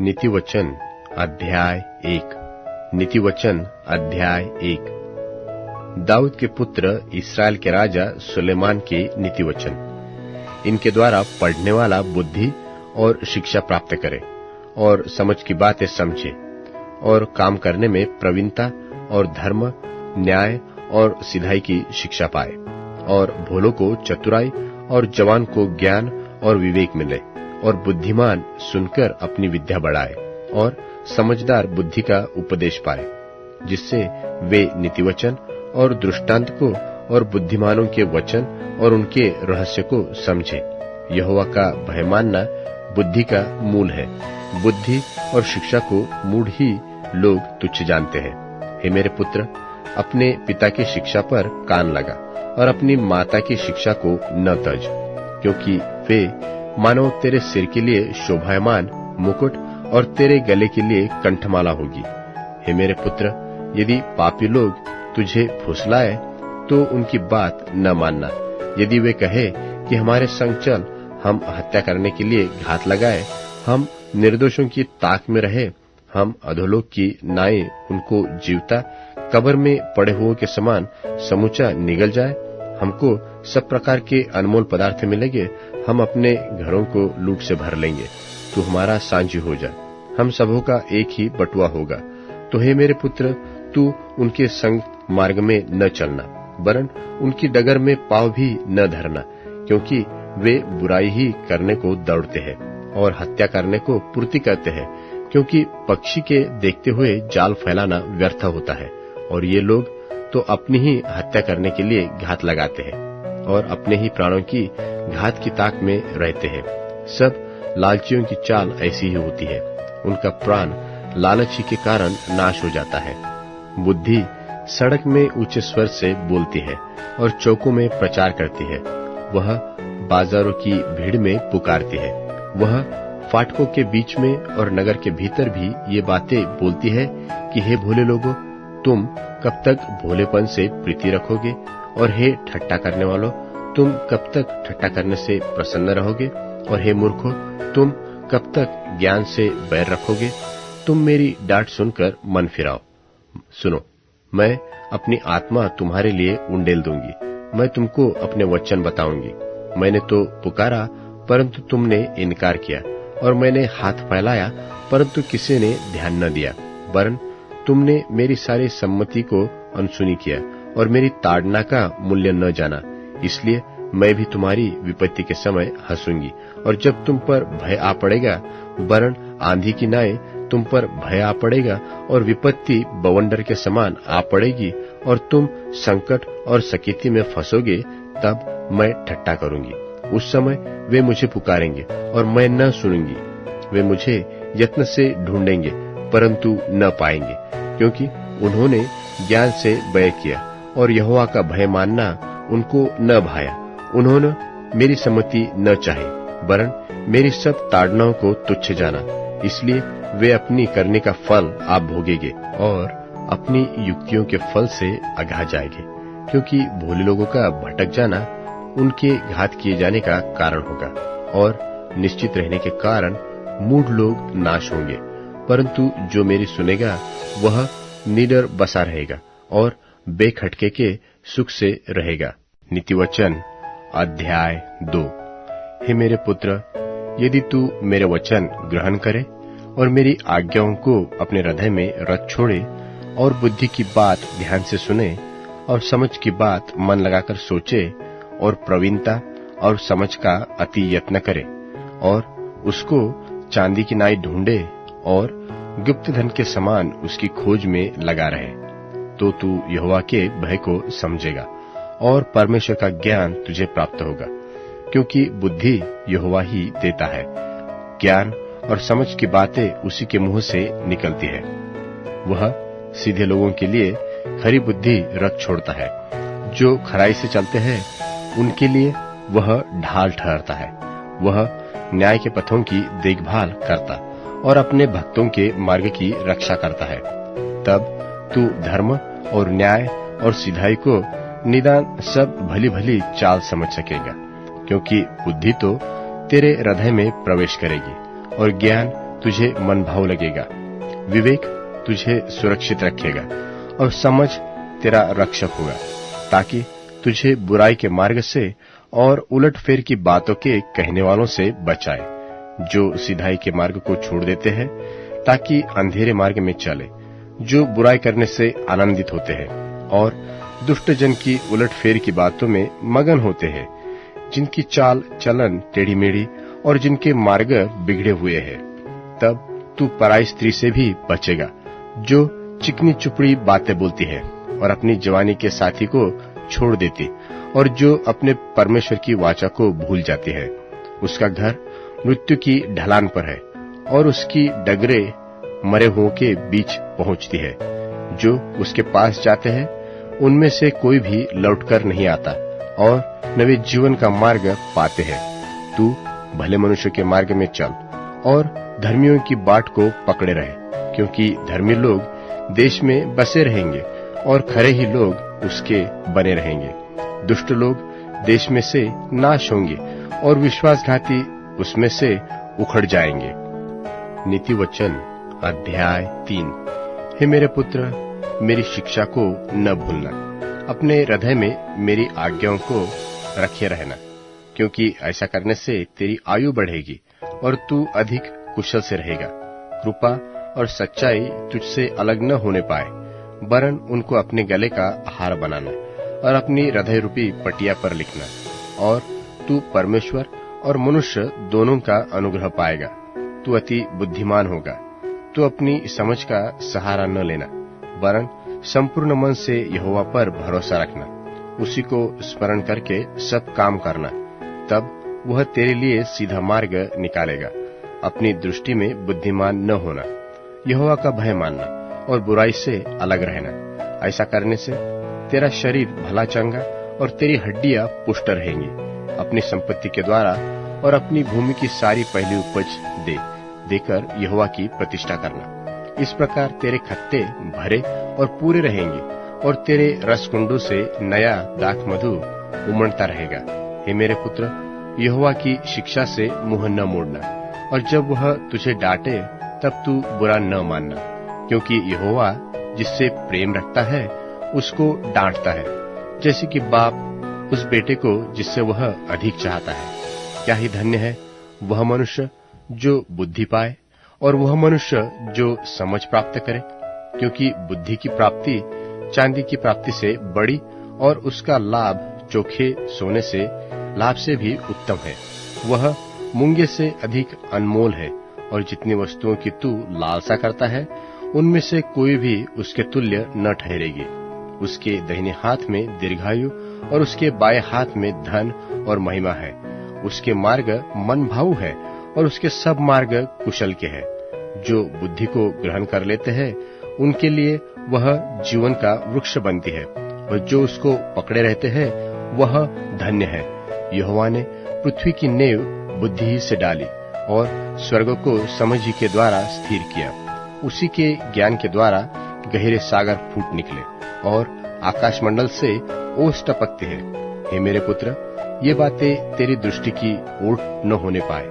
नीतिवचन अध्याय 1। नीतिवचन अध्याय 1। दाऊद के पुत्र इस्राएल के राजा सुलेमान के नीतिवचन। इनके द्वारा पढ़ने वाला बुद्धि और शिक्षा प्राप्त करे और समझ की बातें समझे और काम करने में प्रवीणता और धर्म, न्याय और सिधाई की शिक्षा पाए और भोलों को चतुराई और जवान को ज्ञान और विवेक मिले और बुद्धिमान सुनकर अपनी विद्या बढ़ाए और समझदार बुद्धि का उपदेश पाए, जिससे वे नीतिवचन और दृष्टांत को और बुद्धिमानों के वचन और उनके रहस्य को समझे। यहोवा का भय मानना बुद्धि का मूल है। बुद्धि और शिक्षा को मूढ़ ही लोग तुच्छ जानते हैं। हे मेरे पुत्र, अपने पिता की शिक्षा पर कान लगा और अपनी माता की शिक्षा को न तज, क्योंकि वे मानो तेरे सिर के लिए शोभायमान मुकुट और तेरे गले के लिए कंठमाला होगी। हे मेरे पुत्र, यदि पापी लोग तुझे फुसलाए तो उनकी बात न मानना। यदि वे कहे कि हमारे संग चल, हम हत्या करने के लिए घात लगाए, हम निर्दोषों की ताक में रहे, हम अधोलोक की नाई उनको जीवता कब्र में पड़े हुओं के समान समूचा निगल जाए, हमको सब प्रकार के अनमोल पदार्थ मिलेंगे, हम अपने घरों को लूट से भर लेंगे, तू हमारा सांझी हो जा, हम सबों का एक ही बटुआ होगा। तो हे मेरे पुत्र, तू उनके संग मार्ग में न चलना, वरन उनकी डगर में पांव भी न धरना, क्योंकि वे बुराई ही करने को दौड़ते हैं और हत्या करने को पूर्ति करते हैं, क्योंकि पक्षी के देखते हुए जाल फैलाना व्यर्थ होता है, और ये लोग तो अपनी ही हत्या करने के लिए घात लगाते हैं और अपने ही प्राणों की घात की ताक में रहते हैं। सब लालचियों की चाल ऐसी ही होती है, उनका प्राण लालच ही के कारण नाश हो जाता है। बुद्धि सड़क में ऊंचे स्वर से बोलती है और चौकों में प्रचार करती है। वह बाजारों की भीड़ में पुकारती है, वह फाटकों के बीच में और नगर के भीतर भी ये बातें बोलती है कि हे भोले लोगों, तुम कब तक भोलेपन से प्रीति रखोगे, और हे ठट्टा करने वालों, तुम कब तक ठट्टा करने से प्रसन्न रहोगे, और हे मूर्खों, तुम कब तक ज्ञान से बैर रखोगे। तुम मेरी डांट सुनकर मन फिराओ। सुनो, मैं अपनी आत्मा तुम्हारे लिए उंडेल दूंगी, मैं तुमको अपने वचन बताऊंगी। मैंने तो पुकारा परंतु तुमने इनकार किया, और मैंने हाथ फैलाया परंतु किसी ने ध्यान न दिया, वरन तुमने मेरी सारी सम्मति को अनसुनी किया और मेरी ताड़ना का मूल्य न जाना। इसलिए मैं भी तुम्हारी विपत्ति के समय हंसूंगी, और जब तुम पर भय आ पड़ेगा, वरन आंधी की नाई तुम पर भय आ पड़ेगा और विपत्ति बवंडर के समान आ पड़ेगी और तुम संकट और सकेती में फंसोगे, तब मैं ठट्टा करूंगी। उस समय वे मुझे पुकारेंगे और मैं न सुनूंगी। वे मुझे यत्न से ढूंढेंगे परंतु न पाएंगे, क्योंकि उन्होंने ज्ञान से बैर किया और यहोवा का भय मानना उनको न भाया। उन्होंने मेरी सम्मति न चाही, वरन मेरी सब ताड़नाओं को तुच्छ जाना। इसलिए वे अपनी करने का फल आप भोगेंगे और अपनी युक्तियों के फल से अघा जाएंगे, क्योंकि भोले लोगों का भटक जाना उनके घात किए जाने का कारण होगा, और निश्चित रहने के कारण मूढ़ लोग नाश होंगे। परंतु जो मेरी सुनेगा वह निडर बसा रहेगा और बेखटके के सुख से रहेगा। नीतिवचन अध्याय 2। हे मेरे पुत्र, यदि तू मेरे वचन ग्रहण करे और मेरी आज्ञाओं को अपने हृदय में रख छोड़े और बुद्धि की बात ध्यान से सुने और समझ की बात मन लगाकर सोचे और प्रवीणता और समझ का अति यत्न करे और उसको चांदी की नाई ढूंढे और गुप्त धन के समान उसकी खोज में लगा रहे, तो तू यहोवा के भय को समझेगा और परमेश्वर का ज्ञान तुझे प्राप्त होगा, क्योंकि बुद्धि यहोवा ही देता है। ज्ञान और समझ की बातें उसी के मुंह से निकलती है। वह सीधे लोगों के लिए खरी बुद्धि रख छोड़ता है। जो खराई से चलते हैं उनके लिए वह ढाल ठहरता है। वह न्याय के पथों की देखभाल करता और अपने भक्तों के मार्ग की रक्षा करता है। तब तू धर्म और न्याय और सिधाई को निदान सब भली भली चाल समझ सकेगा, क्योंकि बुद्धि तो तेरे हृदय में प्रवेश करेगी और ज्ञान तुझे मन भाव लगेगा। विवेक तुझे सुरक्षित रखेगा और समझ तेरा रक्षक होगा, ताकि तुझे बुराई के मार्ग से और उलटफेर की बातों के कहने वालों से बचाए, जो सिधाई के मार्ग को छोड़ देते हैं ताकि अंधेरे मार्ग में चले, जो बुराई करने से आनंदित होते हैं और दुष्ट जन की उलटफेर की बातों में मगन होते हैं, जिनकी चाल चलन टेढ़ी मेढ़ी और जिनके मार्ग बिगड़े हुए हैं। तब तू पराई स्त्री से भी बचेगा, जो चिकनी चुपड़ी बातें बोलती है और अपनी जवानी के साथी को छोड़ देती और जो अपने परमेश्वर की वाचा को भूल जाती है। उसका घर मृत्यु की ढलान पर है और उसकी डगरे मरे हुओं के बीच पहुंचती है। जो उसके पास जाते हैं उनमें से कोई भी लौटकर नहीं आता और न वे जीवन का मार्ग पाते हैं। तू भले मनुष्य के मार्ग में चल और धर्मियों की बाट को पकड़े रहे, क्योंकि धर्मी लोग देश में बसे रहेंगे और खरे ही लोग उसके बने रहेंगे। दुष्ट लोग देश में से नाश होंगे और विश्वासघाती उसमें से उखड़ जाएंगे। नीति वचन अध्याय 3। हे मेरे पुत्र, मेरी शिक्षा को न भूलना, अपने हृदय में मेरी आज्ञाओं को रखे रहना, क्योंकि ऐसा करने से तेरी आयु बढ़ेगी और तू अधिक कुशल से रहेगा। कृपा और सच्चाई तुझसे अलग न होने पाए, वरन उनको अपने गले का हार बनाना और अपनी हृदय रूपी पटिया पर लिखना, और तू परमेश्वर और मनुष्य दोनों का अनुग्रह पाएगा। तू अति बुद्धिमान होगा। तू अपनी समझ का सहारा न लेना, वरन संपूर्ण मन से यहोवा पर भरोसा रखना। उसी को स्मरण करके सब काम करना, तब वह तेरे लिए सीधा मार्ग निकालेगा। अपनी दृष्टि में बुद्धिमान न होना, यहोवा का भय मानना और बुराई से अलग रहना। ऐसा करने से तेरा शरीर भला चंगा और तेरी हड्डियां पुष्ट रहेंगी। अपनी संपत्ति के द्वारा और अपनी भूमि की सारी पहली उपज देकर यहोवा की प्रतिष्ठा करना। इस प्रकार तेरे खत्ते भरे और पूरे रहेंगे और तेरे रसकुंडों से नया दाख मधु उमड़ता रहेगा। हे मेरे पुत्र, यहोवा की शिक्षा से मुंह न मोड़ना, और जब वह तुझे डांटे तब तू बुरा न मानना, क्योंकि यहोवा जिससे प्रेम रखता है उसको डांटता है, जैसे कि बाप उस बेटे को जिससे वह अधिक चाहता है। क्या ही धन्य है वह मनुष्य जो बुद्धि पाए और वह मनुष्य जो समझ प्राप्त करे, क्योंकि बुद्धि की प्राप्ति चांदी की प्राप्ति से बड़ी और उसका लाभ चोखे सोने से लाभ से भी उत्तम है। वह मूंगे से अधिक अनमोल है, और जितनी वस्तुओं की तू लालसा करता है उनमें से कोई भी उसके तुल्य न ठहरेगी। उसके दाहिने हाथ में दीर्घायु और उसके बाएं हाथ में धन और महिमा है। उसके मार्ग मन भाऊ है और उसके सब मार्ग कुशल के हैं। जो बुद्धि को ग्रहण कर लेते हैं उनके लिए वह जीवन का वृक्ष बनती है, और जो उसको पकड़े रहते हैं वह धन्य है। यहोवा ने पृथ्वी की नेव बुद्धि ही से डाली और स्वर्ग को समझ ही के द्वारा स्थिर किया। उसी के ज्ञान के द्वारा गहरे सागर फूट निकले और आकाशमंडल से ओस टपकते हैं। हे मेरे पुत्र, ये बातें तेरी दृष्टि की ओट न होने पाए।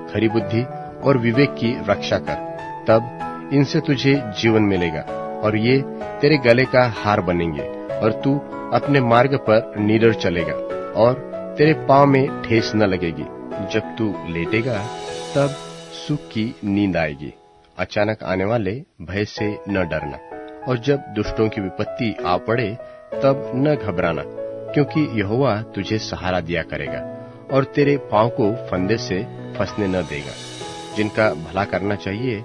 खरी बुद्धि और विवेक की रक्षा कर, तब इनसे तुझे जीवन मिलेगा और ये तेरे गले का हार बनेंगे, और तू अपने मार्ग पर निडर चलेगा और तेरे पांव में ठेस न लगेगी। जब तू लेटेगा तब सुख की नींद आएगी। अचानक आने वाले भय से न डरना, और जब दुष्टों की विपत्ति आ पड़े तब न घबराना, क्योंकि यहोवा तुझे सहारा दिया करेगा और तेरे पांव को फंदे से फंसने न देगा। जिनका भला करना चाहिए,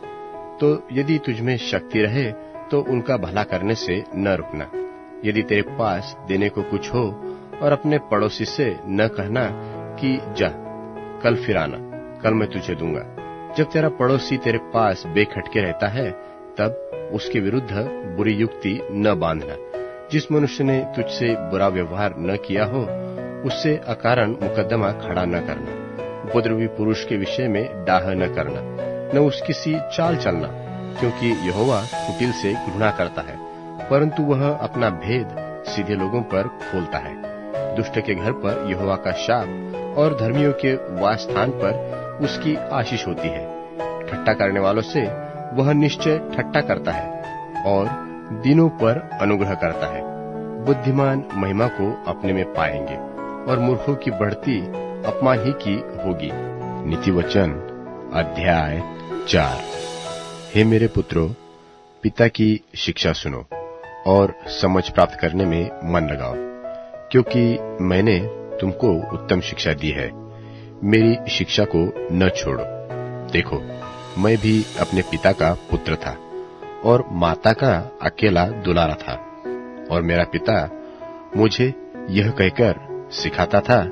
तो यदि तुझमें शक्ति रहे तो उनका भला करने से न रुकना। यदि तेरे पास देने को कुछ हो और अपने पड़ोसी से न कहना कि जा कल फिर आना, कल मैं तुझे दूंगा। जब तेरा पड़ोसी तेरे पास बेखटके रहता है तब उसके विरुद्ध बुरी युक्ति न बांधना। जिस मनुष्य ने तुझसे बुरा व्यवहार न किया हो उससे अकारण मुकदमा खड़ा न करना। उपद्रवी पुरुष के विषय में डाह न करना, न उसकी सी चाल चलना, क्योंकि यहोवा कुटिल से घृणा करता है, परंतु वह अपना भेद सीधे लोगों पर खोलता है। दुष्ट के घर पर यहोवा का शाप और धर्मियों के वास स्थान पर उसकी आशीष होती है। ठट्ठा करने वालों से वह निश्चय ठट्ठा करता है और दीनों पर अनुग्रह करता है। बुद्धिमान महिमा को अपने में पाएंगे और मूर्खों की बढ़ती अपमान ही की होगी। नीति वचन अध्याय 4। हे मेरे पुत्रों, पिता की शिक्षा सुनो और समझ प्राप्त करने में मन लगाओ, क्योंकि मैंने तुमको उत्तम शिक्षा दी है। मेरी शिक्षा को न छोड़ो। देखो, मैं भी अपने पिता का पुत्र था और माता का अकेला दुलारा था, और मेरा पिता मुझे यह कहकर सिखाता था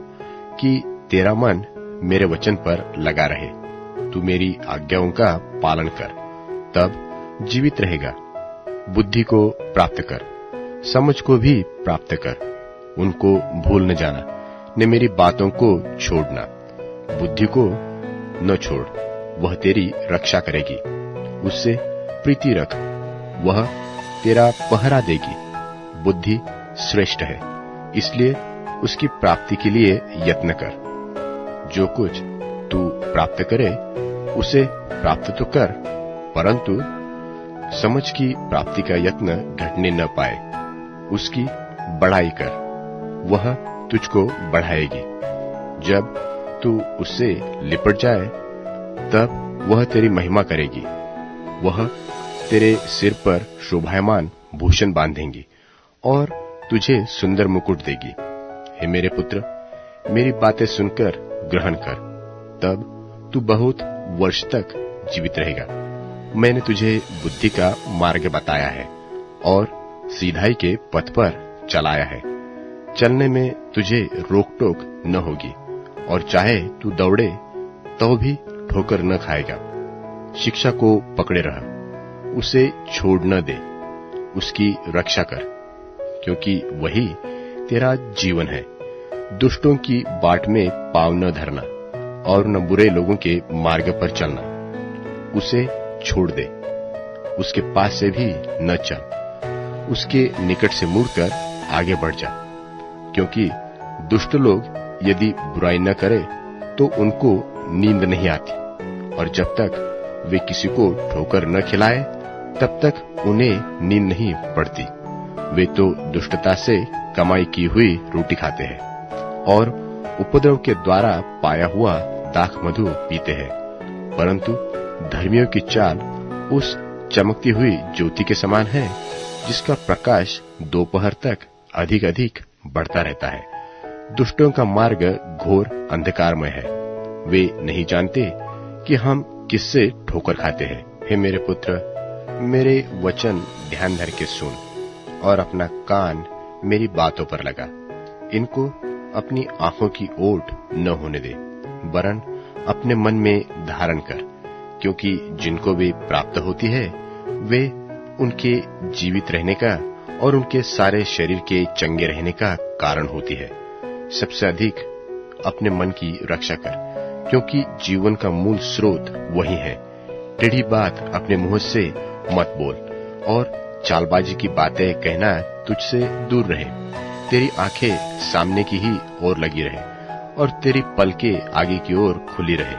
कि तेरा मन मेरे वचन पर लगा रहे, तू मेरी आज्ञाओं का पालन कर, तब जीवित रहेगा। बुद्धि को प्राप्त कर, समझ को भी प्राप्त कर, उनको भूल न जाना, न मेरी बातों को छोड़ना। बुद्धि को न छोड़, वह तेरी रक्षा करेगी। उससे प्रीति रख, वह तेरा पहरा देगी। बुद्धि श्रेष्ठ है, इसलिए उसकी प्राप्ति के लिए यत्न कर। जो कुछ तू प्राप्त करे उसे प्राप्त तो कर, परंतु समझ की प्राप्ति का यत्न घटने न पाए। उसकी बढ़ाई कर, वह तुझको बढ़ाएगी। जब तू उससे लिपट जाए, तब वह तेरी महिमा करेगी। वह तेरे सिर पर शोभायमान भूषण बांधेंगी और तुझे सुंदर मुकुट देगी। हे मेरे पुत्र, मेरी बातें सुनकर ग्रहण कर, तब तू बहुत वर्ष तक जीवित रहेगा। मैंने तुझे बुद्धि का मार्ग बताया है और सीधाई के पथ पर चलाया है। चलने में तुझे रोक टोक न होगी, और चाहे तू दौड़े तो भी ठोकर न खाएगा। शिक्षा को पकड़े रह, उसे छोड़ न दे, उसकी रक्षा कर, क्योंकि वही तेरा जीवन है। दुष्टों की बाट में पांव न धरना और न बुरे लोगों के मार्ग पर चलना। उसे छोड़ दे, उसके पास से भी न चल, उसके निकट से मुड़कर आगे बढ़ जा, क्योंकि दुष्ट लोग यदि बुराई न करे तो उनको नींद नहीं आती, और जब तक वे किसी को ठोकर न खिलाए तब तक उन्हें नींद नहीं पड़ती। वे तो दुष्टता से कमाई की हुई रोटी खाते हैं और उपद्रव के द्वारा पाया हुआ दाख मधु पीते हैं, परंतु धर्मियों की चाल उस चमकती हुई ज्योति के समान है, जिसका प्रकाश दोपहर तक अधिक अधिक बढ़ता रहता है। दुष्टों का मार्ग घोर अंधकारमय है, वे नहीं जानते कि हम किससे ठोकर खाते हैं। हे मेरे पुत्र, मेरे वचन ध्यान धर के सुन और अपना कान मेरी बातों पर लगा। इनको अपनी आंखों की ओट न होने दे, वरन अपने मन में धारण कर, क्योंकि जिनको वे प्राप्त होती है वे उनके जीवित रहने का और उनके सारे शरीर के चंगे रहने का कारण होती है। सबसे अधिक अपने मन की रक्षा कर, क्योंकि जीवन का मूल स्रोत वही है। टेढ़ी बात अपने मुंह से मत बोल और चालबाजी की बातें कहना तुझसे दूर रहे। तेरी आंखें सामने की ही ओर लगी रहे और तेरी पलकें आगे की ओर खुली रहे।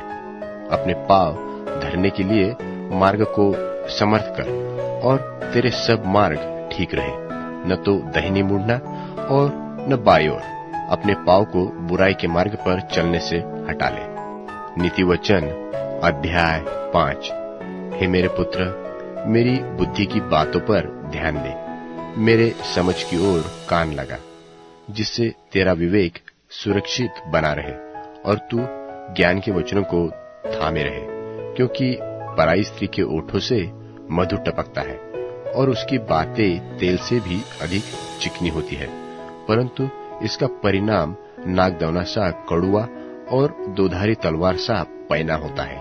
अपने पांव धरने के लिए मार्ग को समर्थ कर और तेरे सब मार्ग ठीक रहे। न तो दाहिनी मुड़ना और न बाईं ओर। अपने पांव को बुराई के मार्ग पर चलने से हटा ले। नीति वचन अध्याय 5। हे मेरे पुत्र, मेरी बुद्धि की बातों पर ध्यान दे, मेरे समझ की ओर कान लगा, जिससे तेरा विवेक सुरक्षित बना रहे और तू ज्ञान के वचनों को थामे रहे। क्योंकि पराई स्त्री के ओठों से मधु टपकता है और उसकी बातें तेल से भी अधिक चिकनी होती है, परंतु इसका परिणाम नागदौना सा कड़ुआ और दोधारी तलवार सा पैना होता है।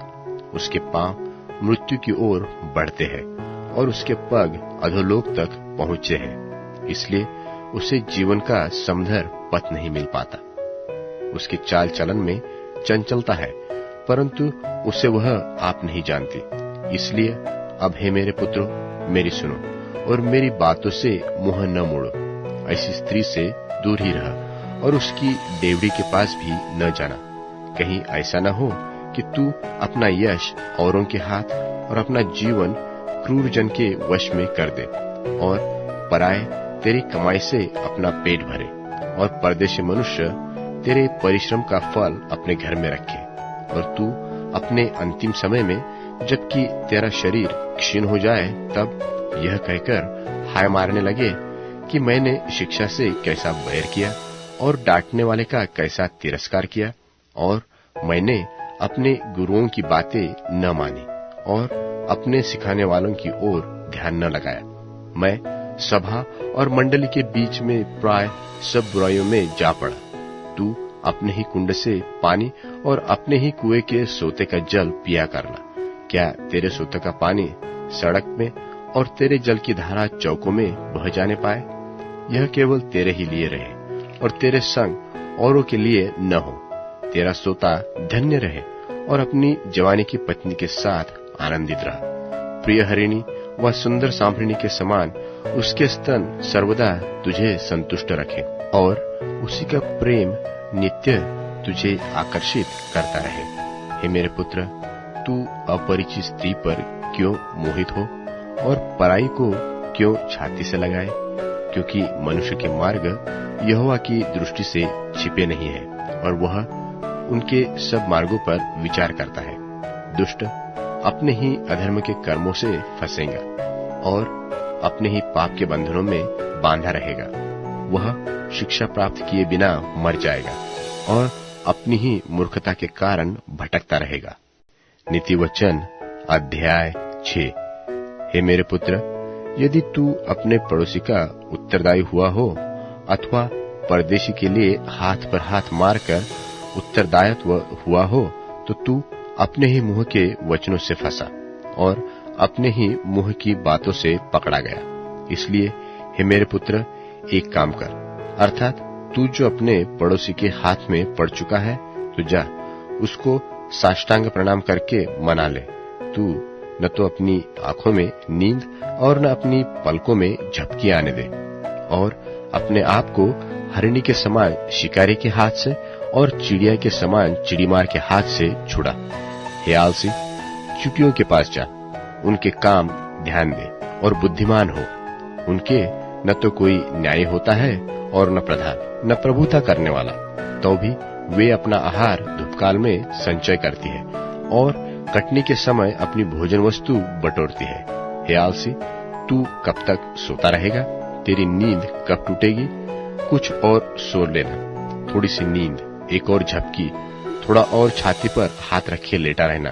उसके पांव मृत्यु की ओर बढ़ते हैं और उसके पग अधोलोक तक पहुंचे हैं, इसलिए उसे जीवन का समधर पथ नहीं मिल पाता। उसके चाल चलन में चंचलता है, परंतु उसे वह आप नहीं जानती। इसलिए अब हे मेरे पुत्रों, मेरी सुनो और मेरी बातों से मुंह न मोड़ो। ऐसी स्त्री से दूर ही रह और उसकी डेवड़ी के पास भी न जाना। कहीं ऐसा न हो कि तू अपना यश औरों के हाथ और अपना जीवन क्रूर जन के वश में कर दे, और पराए तेरी कमाई से अपना पेट भरे, और परदेशी मनुष्य तेरे परिश्रम का फल अपने घर में रखे। और तू अपने अंतिम समय में, जबकि तेरा शरीर क्षीण हो जाए, तब यह कहकर हाय मारने लगे कि मैंने शिक्षा से कैसा बैर किया और डांटने वाले का कैसा तिरस्कार किया, और मैंने अपने गुरुओं की बातें न मानी और अपने सिखाने वालों की ओर ध्यान न लगाया। मैं सभा और मंडली के बीच में प्राय सब बुराइयों में जा पड़ा। तू अपने ही कुंड से पानी और अपने ही कुएं के सोते का जल पिया करना। क्या तेरे सोते का पानी सड़क में और तेरे जल की धारा चौकों में बह जाने पाए? यह केवल तेरे ही लिए रहे और तेरे संग औरों के लिए न हो। तेरा सोता धन्य रहे और अपनी जवानी की पत्नी के साथ आनंदित रहा। प्रिय हरिणी व सुंदर सांभरिणी के समान उसके स्तन सर्वदा तुझे संतुष्ट रखे, और उसी का प्रेम नित्य तुझे आकर्षित करता रहे। हे मेरे पुत्र, तू अपरिचित स्त्री पर क्यों मोहित हो और पराई को क्यों छाती से लगाए? क्योंकि मनुष्य के मार्ग यहोवा की दृष्टि से छिपे नहीं है, और वह उनके सब मार्गों पर विचार करता है। दुष्ट अपने ही अधर्म के कर्मों से फंसेगा और अपने ही पाप के बंधनों में बांधा रहेगा। वह शिक्षा प्राप्त किए बिना मर जाएगा और अपनी ही मूर्खता के कारण भटकता रहेगा। नीति वचन अध्याय 6। हे मेरे पुत्र, यदि तू अपने पड़ोसी का उत्तरदायी हुआ हो अथवा परदेशी के लिए हाथ पर हाथ मारकर उत्तरदायित्व हुआ हो, तो तू अपने ही मुंह के वचनों से फंसा और अपने ही मुंह की बातों से पकड़ा गया। इसलिए हे मेरे पुत्र, एक काम कर, अर्थात तू जो अपने पड़ोसी के हाथ में पड़ चुका है, तो जा उसको साष्टांग प्रणाम करके मना ले। तू न तो अपनी आंखों में नींद और न अपनी पलकों में झपकी आने दे, और अपने आप को हरिणी के समान शिकारी के हाथ से और चिड़िया के समान चिड़ीमार के हाथ से छुड़ा। हे आलसी, चुटियों के पास जा, उनके काम ध्यान दे और बुद्धिमान हो। उनके न तो कोई न्याय होता है और न प्रधान, न प्रभुता करने वाला, तो भी वे अपना आहार धूपकाल में संचय करती है और कटनी के समय अपनी भोजन वस्तु बटोरती है। हे आलसी, तू कब तक सोता रहेगा? तेरी नींद कब टूटेगी? कुछ और सो लेना, थोड़ी सी नींद, एक और झपकी, थोड़ा और छाती पर हाथ रखे लेटा रहना।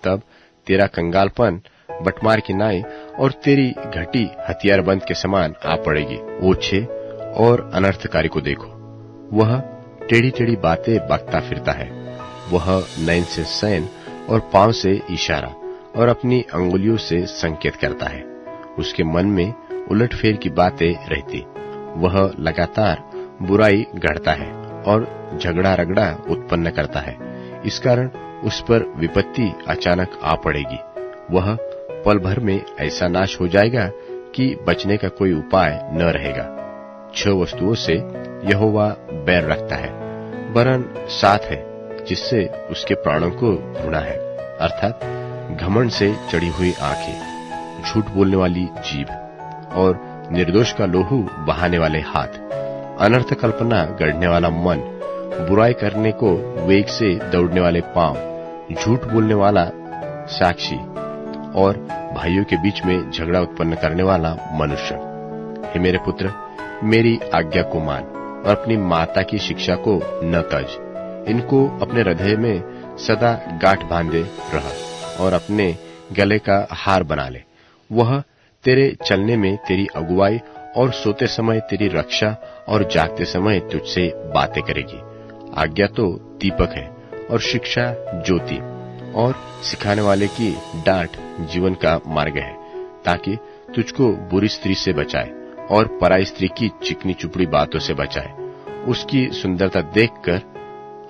तब तेरा कंगालपन बटमार की नाई और तेरी घटी हथियारबंद के समान आ पड़ेगी। ओछे और अनर्थकारी को देखो, वह टेढ़ी टेढ़ी बातें बकता फिरता है। वह नैन से सैन और पांव से इशारा और अपनी अंगुलियों से संकेत करता है। उसके मन में उलटफेर की बातें रहती। वह लगातार बुराई गढ़ता है और झगड़ा रगड़ा उत्पन्न करता है। इस कारण उस पर विपत्ति अचानक आ पड़ेगी। वह पल भर में ऐसा नाश हो जाएगा कि बचने का कोई उपाय न रहेगा। 6 वस्तुओं से यहोवा बैर रखता है, वरन 7 है जिससे उसके प्राणों को घृणा है, अर्थात घमंड से चढ़ी हुई आंखें, झूठ बोलने वाली जीभ और निर्दोष का लोहू बहाने वाले हाथ, अनर्थ कल्पना गढ़ने वाला मन, बुराई करने को वेग से दौड़ने वाले पांव, झूठ बोलने वाला साक्षी और भाइयों के बीच में झगड़ा उत्पन्न करने वाला मनुष्य। हे मेरे पुत्र, मेरी आज्ञा को मान और अपनी माता की शिक्षा को न तज। इनको अपने हृदय में सदा गांठ बांधे रह और अपने गले का हार बना ले। वह तेरे चलने में तेरी अगुवाई और सोते समय तेरी रक्षा और जागते समय तुझसे बातें करेगी। आज्ञा तो दीपक है और शिक्षा ज्योति, और सिखाने वाले की डांट जीवन का मार्ग है, ताकि तुझको बुरी स्त्री से बचाए और पराई स्त्री की चिकनी चुपड़ी बातों से बचाए। उसकी सुंदरता देखकर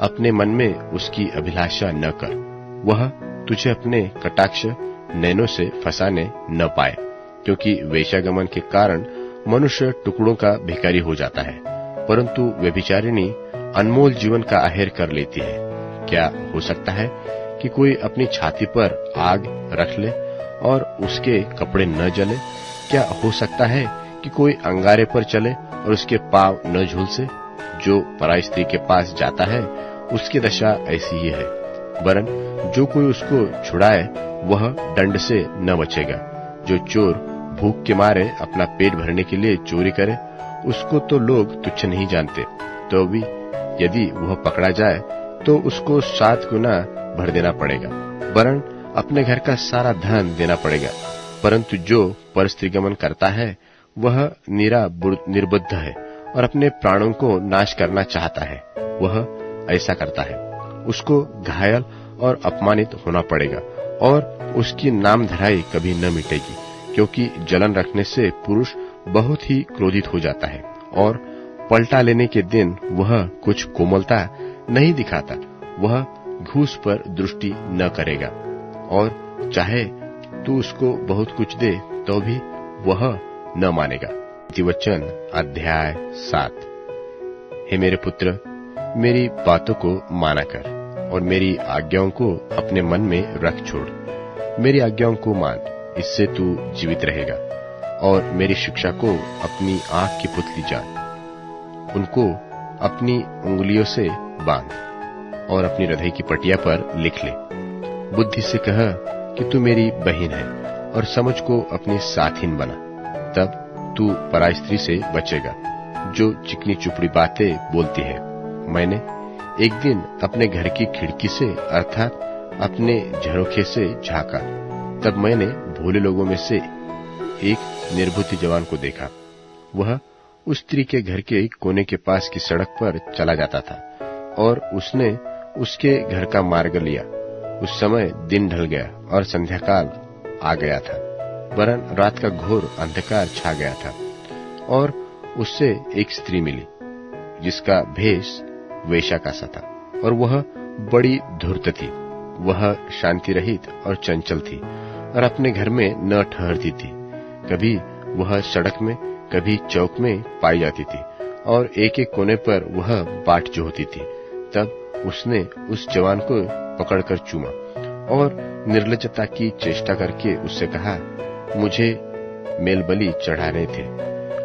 अपने मन में उसकी अभिलाषा न कर। वह तुझे अपने कटाक्ष नैनों से फंसाने न पाए, क्योंकि वेश्यागमन के कारण मनुष्य टुकड़ों का भिखारी हो जाता है, परंतु व्यभिचारिणी अनमोल जीवन का आहेर कर लेती है। क्या हो सकता है कि कोई अपनी छाती पर आग रख ले और उसके कपड़े न जले? क्या हो सकता है कि कोई अंगारे पर चले और उसके पांव न झुलसे? जो पराई स्त्री के पास जाता है उसकी दशा ऐसी ही है। वरन जो कोई उसको छुड़ाए वह दंड से न बचेगा। जो चोर भूख के मारे अपना पेट भरने के लिए चोरी करे उसको तो लोग तुच्छ नहीं जानते, तो भी यदि वह पकड़ा जाए तो उसको 7 गुना भर देना पड़ेगा, वरन अपने घर का सारा धन देना पड़ेगा। परंतु जो परस्त्रीगमन करता है वह निर्बुद्ध है और अपने प्राणों को नाश करना चाहता है। वह ऐसा करता है, उसको घायल और अपमानित होना पड़ेगा और उसकी नामधराई कभी न मिटेगी, क्योंकि जलन रखने से पुरुष बहुत ही क्रोधित हो जाता है और पलटा लेने के दिन वह कुछ कोमलता नहीं दिखाता। वह घूस पर दृष्टि न करेगा और चाहे तू उसको बहुत कुछ दे तो भी वह न मानेगा। नीतिवचन अध्याय 7। हे मेरे पुत्र, मेरी बातों को माना कर और मेरी आज्ञाओं को अपने मन में रख छोड़। मेरी आज्ञाओं को मान, इससे तू जीवित रहेगा, और मेरी शिक्षा को अपनी आंख की पुतली जान। उनको अपनी उंगलियों से बांध और अपनी हृदय की पटिया पर लिख ले। बुद्धि से कह कि तू मेरी बहन है और समझ को अपनी साथिन बना, तब तू पराई स्त्री से बचेगा जो चिकनी चुपड़ी बातें बोलती है। मैंने एक दिन अपने घर की खिड़की से अर्थात अपने झरोखे से झांका, तब मैंने भोले लोगों में से एक निर्बुद्धि जवान को देखा। वह उस स्त्री के घर के कोने के पास की सड़क पर चला जाता था और उसने उसके घर का मार्ग लिया। उस समय दिन ढल गया और संध्याकाल आ गया था, वरन रात का घोर अंधकार छा गया था। और उससे एक स्त्री मिली जिसका भेष वेश्या का सा था और वह बड़ी धूर्त थी। वह शांति रहित और चंचल थी और अपने घर में न ठहरती थी। कभी वह सड़क में, कभी चौक में पाई जाती थी और एक एक कोने पर वह बाट जोहती थी। तब उसने उस जवान को पकड़कर चूमा और निर्लज्जता की चेष्टा करके उससे कहा, मुझे मेल बलि चढ़ाने थे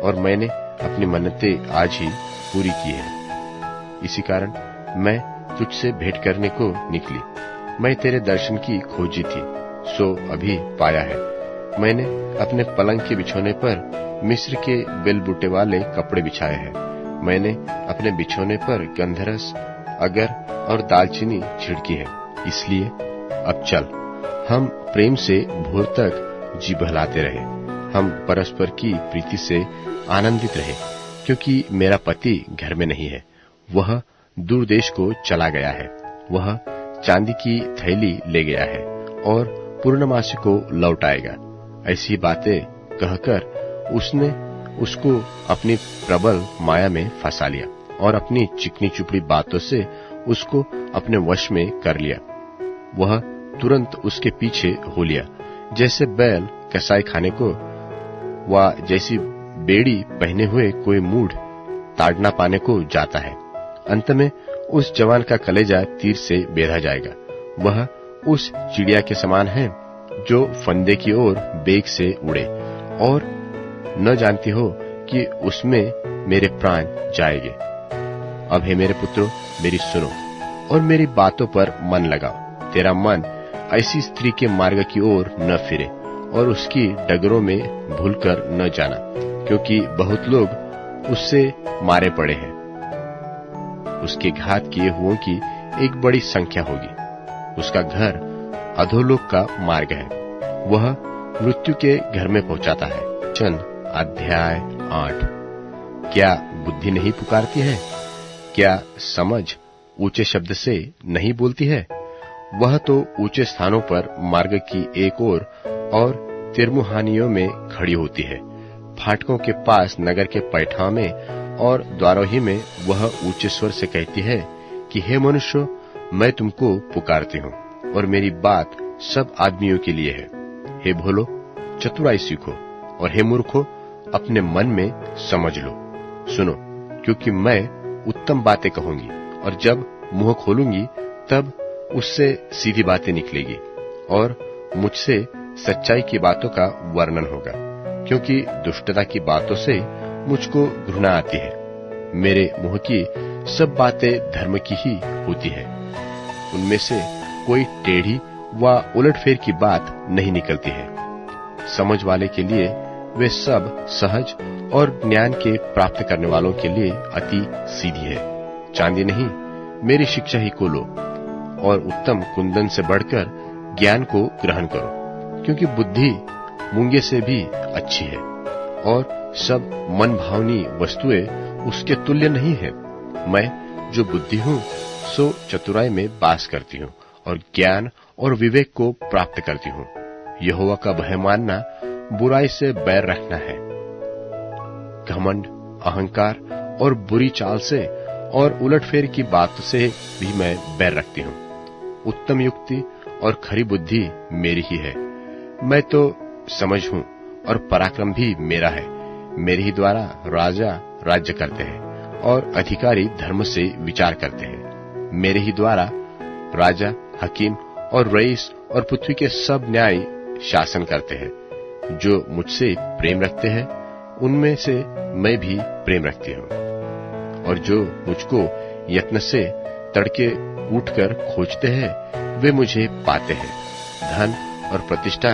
और मैंने अपनी मन्नतें आज ही पूरी की है। इसी कारण मैं तुझसे भेंट करने को निकली। मैं तेरे दर्शन की खोजी थी, सो अभी पाया है। मैंने अपने पलंग के बिछौने पर मिस्र के बेलबूटे वाले कपड़े बिछाए हैं। मैंने अपने बिछौने पर गंधरस, अगर और दालचीनी छिड़की है। इसलिए अब चल, हम प्रेम से भोर तक जी बहलाते रहे, हम परस्पर की प्रीति से आनंदित रहे, क्योंकि मेरा पति घर में नहीं है, वह दूर देश को चला गया है। वह चांदी की थैली ले गया है और पूर्णमासी को लौट आएगा। ऐसी बातें कहकर उसने उसको अपनी प्रबल माया में फंसा लिया और अपनी चिकनी चुपड़ी बातों से उसको अपने वश में कर लिया। वह तुरंत उसके पीछे हो लिया, जैसे बैल कसाई खाने को व जैसी बेड़ी पहने हुए कोई मूढ़ ताड़ना पाने को जाता है। अंत में उस जवान का कलेजा तीर से बेधा जाएगा। वह उस चिड़िया के समान है जो फंदे की ओर बेग से उड़े और न जानती हो कि उसमें मेरे प्राण जाएंगे। अब हे मेरे पुत्रों, मेरी सुनो और मेरी बातों पर मन लगाओ। तेरा मन ऐसी स्त्री के मार्ग की ओर न फिरे और उसकी डगरों में भूलकर न जाना, क्योंकि बहुत लोग उससे मारे पड़े हैं। उसके घात किए हुओं की एक बड़ी संख्या होगी। उसका घर अधोलोक का मार्ग है, वह मृत्यु के घर में पहुंचाता है। वचन अध्याय 8। क्या बुद्धि नहीं पुकारती है? क्या समझ ऊंचे शब्द से नहीं बोलती है? वह तो ऊंचे स्थानों पर मार्ग की एक ओर और तिरमुहानियों में खड़ी होती है। फाटकों के पास नगर के पैठाओं में और द्वारों ही में वह ऊंचे स्वर से कहती है कि हे मनुष्य, मैं तुमको पुकारती हूँ और मेरी बात सब आदमियों के लिए है। हे भोलो, चतुराई सीखो और हे मूर्खो, अपने मन में समझ लो। सुनो, क्योंकि मैं उत्तम बातें कहूंगी और जब मुंह खोलूंगी तब उससे सीधी बातें निकलेगी और मुझसे सच्चाई की बातों का वर्णन होगा, क्योंकि दुष्टता की बातों से मुझको घृणा आती है। मेरे मुंह की सब बातें धर्म की ही होती है, उनमें से कोई टेढ़ी व उलटफेर की बात नहीं निकलती है। समझ वाले के लिए वे सब सहज और ज्ञान के प्राप्त करने वालों के लिए अति सीधी है। चांदी नहीं, मेरी शिक्षा ही को लो और उत्तम कुंदन से बढ़कर ज्ञान को ग्रहण करो, क्योंकि बुद्धि मूंगे से भी अच्छी है और सब मन भावनी वस्तुएं उसके तुल्य नहीं है। मैं जो बुद्धि हूँ सो चतुराई में वास करती हूँ और ज्ञान और विवेक को प्राप्त करती हूँ। यहोवा का भय मानना बुराई से बैर रखना है। घमंड, अहंकार और बुरी चाल से और उलटफेर की बात से भी मैं बैर रखती हूँ। उत्तम युक्ति और खरी बुद्धि मेरी ही है। मैं तो समझ हूँ और पराक्रम भी मेरा है। मेरे ही द्वारा राजा राज्य करते हैं और अधिकारी धर्म से विचार करते हैं। मेरे ही द्वारा राजा, हकीम और रईस और पृथ्वी के सब न्याय शासन करते हैं। जो मुझसे प्रेम रखते हैं उनमें से मैं भी प्रेम रखती हूँ, और जो मुझको यत्न से तड़के उठकर खोजते हैं वे मुझे पाते हैं। धन और प्रतिष्ठा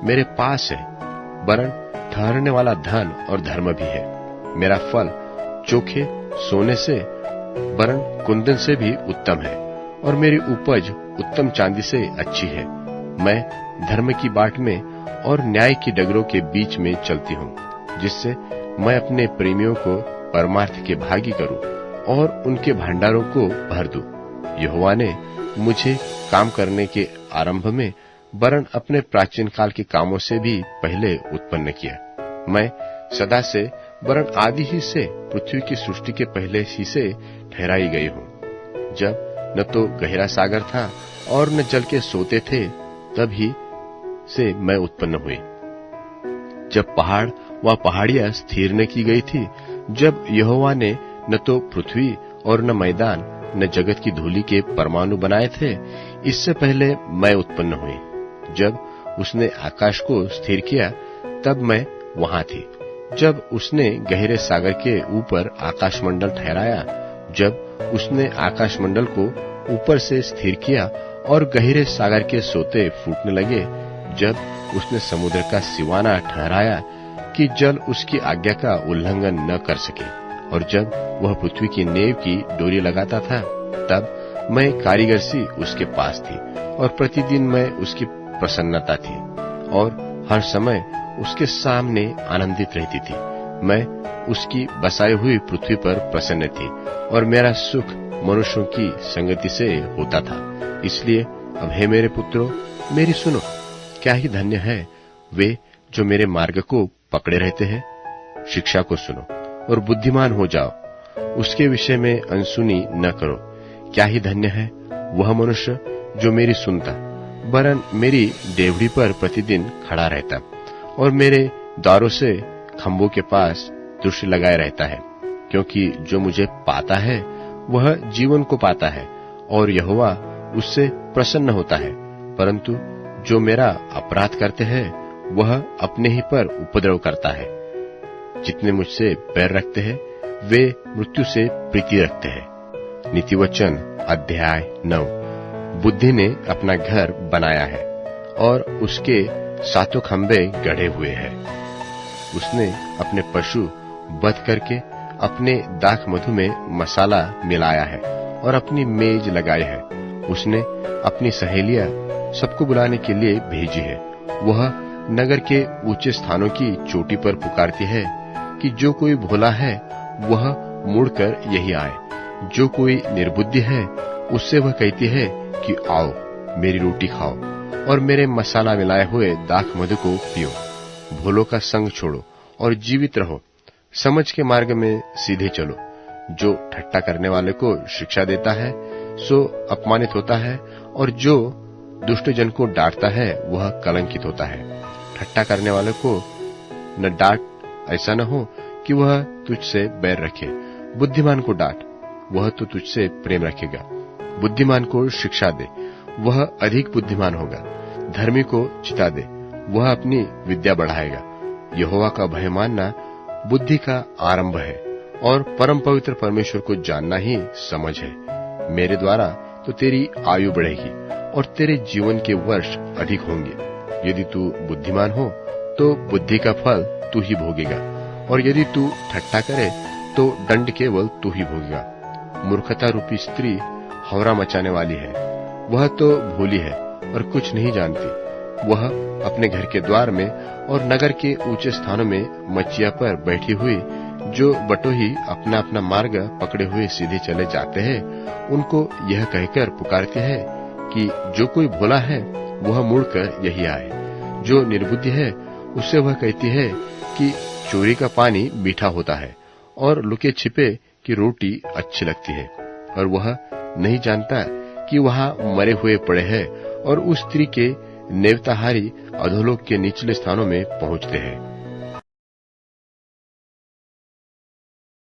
मेरे पास है, वरन ठहरने वाला धन और धर्म भी है। मेरा फल चोखे सोने से वरन कुंदन से भी उत्तम है, और मेरी उपज उत्तम चांदी से अच्छी है। मैं धर्म की बाट में और न्याय की डगरों के बीच में चलती हूँ, जिससे मैं अपने प्रेमियों को परमार्थ के भागी करूं और उनके भंडारों को भर दूं। यहोवा ने मुझे काम करने के आरंभ में वरन अपने प्राचीन काल के कामों से भी पहले उत्पन्न किया। मैं सदा से वरन आदि ही से पृथ्वी की सृष्टि के पहले ही से ठहराई गई हूँ। जब न तो गहरा सागर था और न जल के सोते थे, तभी से मैं उत्पन्न हुई। जब पहाड़ व पहाड़ियां स्थिर न की गई थी, जब यहोवा ने न तो पृथ्वी और न मैदान न जगत की धूलि के परमाणु बनाए थे, इससे पहले मैं उत्पन्न हुई। जब उसने आकाश को स्थिर किया, तब मैं वहां थी। जब उसने गहरे सागर के ऊपर आकाशमंडल ठहराया, जब उसने आकाशमंडल को ऊपर से स्थिर किया और गहरे सागर के सोते फूटने लगे, जब उसने समुद्र का सिवाना ठहराया कि जल उसकी आज्ञा का उल्लंघन न कर सके, और जब वह पृथ्वी की नेव की डोरी लगाता था, तब मैं कारीगर सी उसके पास थी और प्रतिदिन मैं उसकी प्रसन्नता थी और हर समय उसके सामने आनंदित रहती थी। मैं उसकी बसाई हुई पृथ्वी पर प्रसन्न थी और मेरा सुख मनुष्यों की संगति से होता था। इसलिए अब हे मेरे पुत्रों, मेरी सुनो। क्या ही धन्य है वे जो मेरे मार्ग को पकड़े रहते हैं। शिक्षा को सुनो और बुद्धिमान हो जाओ, उसके विषय में अनसुनी न करो। क्या ही धन्य है वह मनुष्य जो मेरी सुनता, वरन मेरी डेवढ़ी पर प्रतिदिन खड़ा रहता और मेरे द्वारों से खंभों के पास दृष्टि लगाए रहता है। क्योंकि जो मुझे पाता है वह जीवन को पाता है और यहोवा उससे प्रसन्न होता है, परंतु जो मेरा अपराध करते हैं वह अपने ही पर उपद्रव करता है। जितने मुझसे बैर रखते हैं वे मृत्यु से प्रीति रखते हैं। नीतिवचन अध्याय 9। बुद्धि ने अपना घर बनाया है और उसके सातों खंभे गढ़े हुए हैं। उसने अपने पशु वध करके अपने दाख मधु में मसाला मिलाया है और अपनी मेज लगाई है। उसने अपनी सहेलियां सबको बुलाने के लिए भेजी है। वह नगर के ऊंचे स्थानों की चोटी पर पुकारती है कि जो कोई भोला है वह मुड़कर यही आए। जो कोई निर्बुद्धि है उससे वह कहती है कि आओ मेरी रोटी खाओ और मेरे मसाला मिलाए हुए दाख मधु को पियो। भोलों का संग छोड़ो और जीवित रहो। समझ के मार्ग में सीधे चलो। जो ठट्टा करने वाले को शिक्षा देता है सो अपमानित होता है, और जो दुष्ट जन को डांटता है वह कलंकित होता है। ठट्टा करने वाले को न डांट, ऐसा न हो कि वह तुझसे बैर रखे। बुद्धिमान को डांट, वह तो तुझसे प्रेम रखेगा। बुद्धिमान को शिक्षा दे वह अधिक बुद्धिमान होगा। धर्मी को चिता दे, वह अपनी विद्या बढ़ाएगा। यहोवा का भय मानना बुद्धि का आरंभ है और परम पवित्र परमेश्वर को जानना ही समझ है। मेरे द्वारा तो तेरी आयु बढ़ेगी और तेरे जीवन के वर्ष अधिक होंगे। यदि तू बुद्धिमान हो तो बुद्धि का फल तू ही भोगेगा, और यदि तू ठट्ठा करे तो दंड केवल तू ही भोगेगा। मूर्खता रूपी स्त्री हौरा मचाने वाली है, वह तो भोली है और कुछ नहीं जानती। वह अपने घर के द्वार में और नगर के ऊंचे स्थानों में मचिया पर बैठी हुई जो बटोही अपना अपना मार्ग पकड़े हुए सीधे चले जाते हैं, उनको यह कहकर पुकारते हैं कि जो कोई भोला है वह मुड़कर यही आए। जो निर्बुद्धि है उससे वह कहती है कि चोरी का पानी मीठा होता है और लुके छिपे की रोटी अच्छी लगती है, और वह नहीं जानता कि वहां मरे हुए पड़े हैं और उस स्त्री के नेवताहारी अधोलोक के निचले स्थानों में पहुंचते हैं।